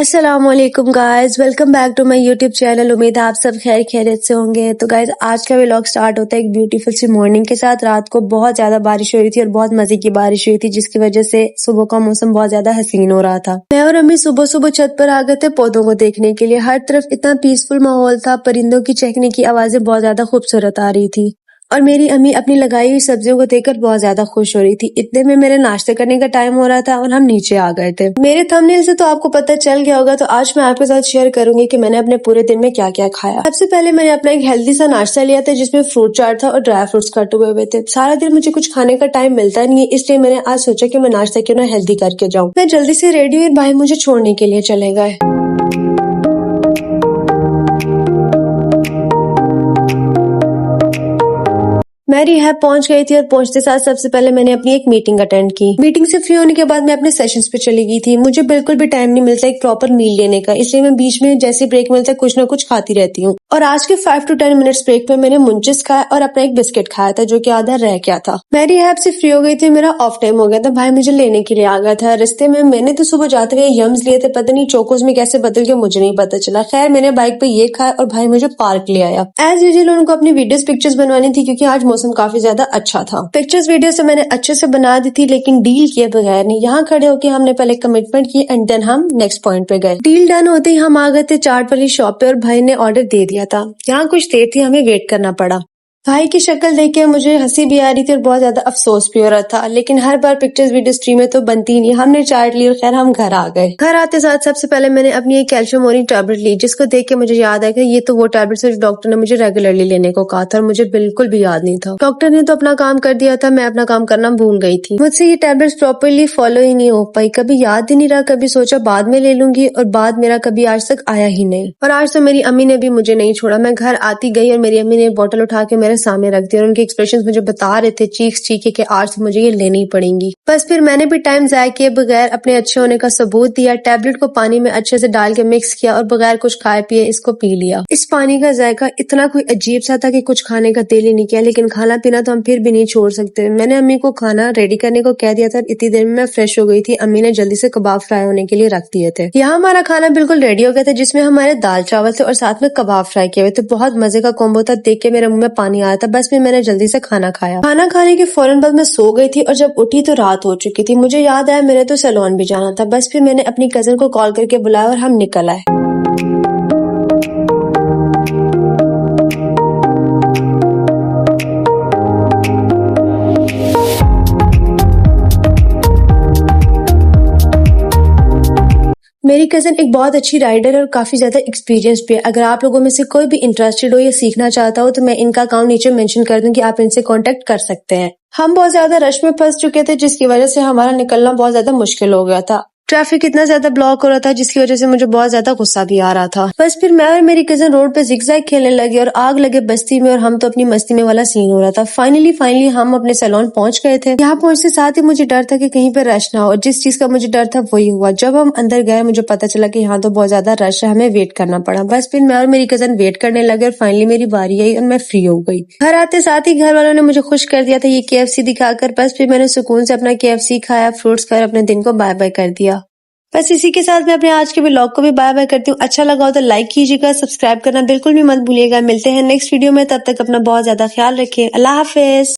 अस्सलामुअलैकुम guys, welcome back to my YouTube channel. उम्मीद है आप सब खैरियत से होंगे। तो गाइस, आज का व्लॉग स्टार्ट होता है एक ब्यूटीफुल सी मॉर्निंग के साथ। रात को बहुत ज्यादा बारिश हो रही थी और बहुत मजे की बारिश हुई थी, जिसकी वजह से सुबह का मौसम बहुत ज्यादा हसीन हो रहा था। मैं और अम्मी सुबह सुबह छत पर आ गए थे पौधों को देखने के लिए। हर तरफ इतना पीसफुल माहौल था, परिंदों की चहकने की आवाजें बहुत ज्यादा खूबसूरत आ रही थी और मेरी अम्मी अपनी लगाई हुई सब्जियों को देखकर बहुत ज्यादा खुश हो रही थी। इतने में मेरे नाश्ते करने का टाइम हो रहा था और हम नीचे आ गए थे। मेरे थंबनेल से तो आपको पता चल गया होगा, तो आज मैं आपके साथ शेयर करूंगी कि मैंने अपने पूरे दिन में क्या क्या खाया। सबसे पहले मैंने अपना एक हेल्दी सा नाश्ता लिया था, जिसमें फ्रूट चाट था और ड्राई फ्रूट्स कटे हुए थे। सारा दिन मुझे कुछ खाने का टाइम मिलता नहीं है, इसलिए मैंने आज सोचा कि मैं नाश्ता क्यों ना हेल्दी करके जाऊँ। मैं जल्दी से रेडी हुई, भाई मुझे छोड़ने के लिए चले गए। मैं रिहैब पहुंच गई थी और पहुंचते साथ सबसे पहले मैंने अपनी एक मीटिंग अटेंड की। मीटिंग से फ्री होने के बाद मैं अपने सेशंस पे चली गई थी। मुझे बिल्कुल भी टाइम नहीं मिलता एक प्रॉपर मील लेने का, इसलिए मैं बीच में जैसे ब्रेक मिलता है कुछ ना कुछ खाती रहती हूँ। और आज के 5 to 10 मिनट्स ब्रेक में मैंने मुंचिस खाया और अपना एक बिस्किट खाया था, जो कि आधा रह गया था। मैं रिहैब से फ्री हो गई थी, मेरा ऑफ टाइम हो गया था। भाई मुझे लेने के लिए आ गया था। रास्ते में मैंने तो सुबह जाते हुए यम्स लिए थे, पता नहीं चोकोस में कैसे बदल गया मुझे नहीं पता चला। खैर मैंने बाइक पे ये खाया और भाई मुझे पार्क ले आया। एज यूजुअल उनको अपनी वीडियोस पिक्चर्स बनवानी थी, क्योंकि आज मौसम काफी ज्यादा अच्छा था। पिक्चर्स वीडियो से मैंने अच्छे से बना दी थी, लेकिन डील किए बगैर नहीं। यहाँ खड़े होकर हमने पहले कमिटमेंट की एंड देन हम नेक्स्ट पॉइंट पे गए। डील डन होते ही हम आ गए थे चाट वाली शॉप पे और भाई ने ऑर्डर दे दिया था। यहाँ कुछ देर थी, हमें वेट करना पड़ा। भाई की शक्ल देख के मुझे हंसी भी आ रही थी और बहुत ज्यादा अफसोस भी हो रहा था, लेकिन हर बार पिक्चर्स वीडियो स्ट्रीम में तो बनती नहीं। हमने चाट ली और खैर हम घर आ गए। घर आते साथ सबसे पहले मैंने अपनी एक कैल्शियम ओरिन टैबलेट ली, जिसको देख के मुझे याद आया कि ये तो वो टैबलेट है जो डॉक्टर ने मुझे रेगुलरली लेने को कहा था और मुझे बिल्कुल भी याद नहीं था। डॉक्टर ने तो अपना काम कर दिया था, मैं अपना काम करना भूल गई थी। मुझसे ये टैबलेट्स प्रॉपरली फॉलो ही नहीं हो पाई, कभी याद ही नहीं रहा, कभी सोचा बाद में ले लूंगी और बाद मेरा कभी आज तक आया ही नहीं। और आज तो मेरी अम्मी ने भी मुझे नहीं छोड़ा। मैं घर आती गई और मेरी अम्मी ने बोतल उठा के मेरे सामने रख दी और उनके एक्सप्रेशंस मुझे बता रहे थे चीख चीखे कि आज तो मुझे ये लेनी पड़ेंगी। बस फिर मैंने भी टाइम जाया किए बगैर अपने अच्छे होने का सबूत दिया। टैबलेट को पानी में अच्छे से डाल के मिक्स किया और बगैर कुछ खाए पिए इसको पी लिया। इस पानी का जायका इतना कोई अजीब सा था कि कुछ खाने का दिल ही नहीं किया, लेकिन खाना पीना तो हम फिर भी नहीं छोड़ सकते। मैंने अम्मी को खाना रेडी करने को कह दिया था। इतनी देर में मैं फ्रेश हो गई थी। अम्मी ने जल्दी से कबाब फ्राई होने के लिए रख दिए थे। यहाँ हमारा खाना बिल्कुल रेडी हो गया था, जिसमें हमारे दाल चावल थे और साथ में कबाब फ्राई किए हुए थे। बहुत मजे का कॉम्बो था, देख के मेरे मुंह में पानी आया था। बस फिर मैंने जल्दी से खाना खाया। खाना खाने के फौरन बाद मैं सो गई थी और जब उठी तो रात हो चुकी थी। मुझे याद आया मेरे तो सैलून भी जाना था। बस फिर मैंने अपनी कजन को कॉल करके बुलाया और हम निकल आए। मेरी कजन एक बहुत अच्छी राइडर और काफी ज्यादा एक्सपीरियंस भी है। अगर आप लोगों में से कोई भी इंटरेस्टेड हो या सीखना चाहता हो, तो मैं इनका अकाउंट नीचे मेंशन कर दूंगी, आप इनसे कांटेक्ट कर सकते हैं। हम बहुत ज्यादा रश में फंस चुके थे, जिसकी वजह से हमारा निकलना बहुत ज्यादा मुश्किल हो गया था। ट्रैफिक इतना ज्यादा ब्लॉक हो रहा था, जिसकी वजह से मुझे बहुत ज्यादा गुस्सा भी आ रहा था। बस फिर मैं और मेरी कजन रोड पे जिगजैग खेलने लगे और आग लगे बस्ती में, और हम तो अपनी मस्ती में वाला सीन हो रहा था। फाइनली हम अपने सैलून पहुंच गए थे। यहाँ पहुंचते साथ ही मुझे डर था कि कहीं पे रश ना हो। जिस चीज का मुझे डर था वही हुआ। जब हम अंदर गए मुझे पता चला कि यहाँ तो बहुत ज्यादा रश है, हमें वेट करना पड़ा। बस फिर मैं और मेरी कजन वेट करने लगे और फाइनली मेरी बारी आई और मैं फ्री हो गई। घर आते साथ ही घर वालों ने मुझे खुश कर दिया था ये KFC दिखाकर। बस फिर मैंने सुकून से अपना KFC खाया, फ्रूट्स खाया, अपने दिन को बाय बाय कर दिया। बस इसी के साथ मैं अपने आज के व्लॉग को भी बाय बाय करती हूँ। अच्छा लगा हो तो लाइक कीजिएगा, सब्सक्राइब करना बिल्कुल भी मत भूलिएगा। मिलते हैं नेक्स्ट वीडियो में, तब तक अपना बहुत ज्यादा ख्याल रखिए। अल्लाह हाफिज।